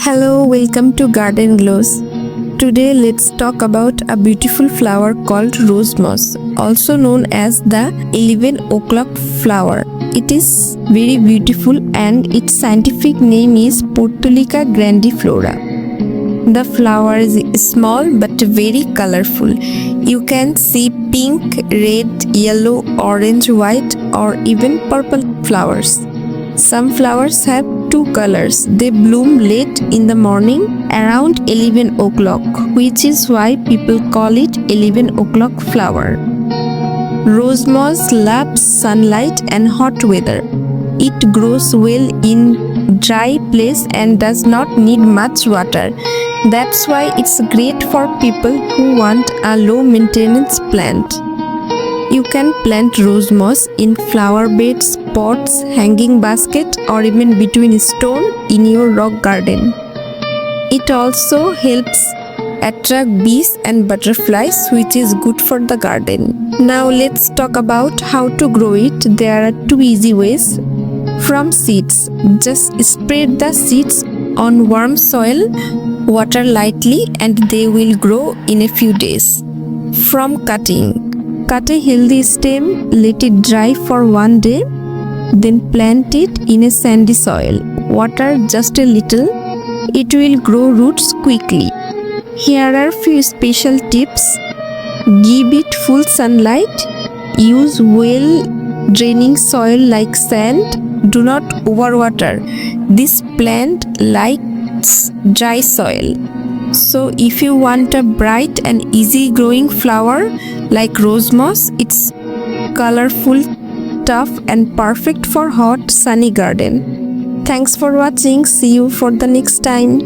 Hello, welcome to Garden Glows. Today let's talk about a beautiful flower called rose moss, also known as the 11 o'clock flower. It is very beautiful and its scientific name is Portulaca grandiflora. The flower is small but very colorful. You can see pink, red, yellow, orange, white or even purple flowers. Some flowers have two colors. They bloom late in the morning around 11 o'clock, which is why people call it 11 o'clock flower. Rose moss loves sunlight and hot weather. It grows well in dry place and does not need much water. That's why it's great for people who want a low maintenance plant. You can plant rose moss in flower beds, pots, hanging basket or even between stone in your rock garden. It also helps attract bees and butterflies, which is good for the garden. Now let's talk about how to grow it. There are two easy ways. From seeds, just spread the seeds on warm soil, water lightly and they will grow in a few days. From cutting, cut a healthy stem, let it dry for 1 day, then plant it in a sandy soil. Water just a little. It will grow roots quickly. Here are few special tips. Give it full sunlight. Use well draining soil like sand. Do not overwater. This plant likes dry soil. So if you want a bright and easy growing flower like rose moss, it's colorful, tough and perfect for hot sunny garden. Thanks for watching. See you for the next time.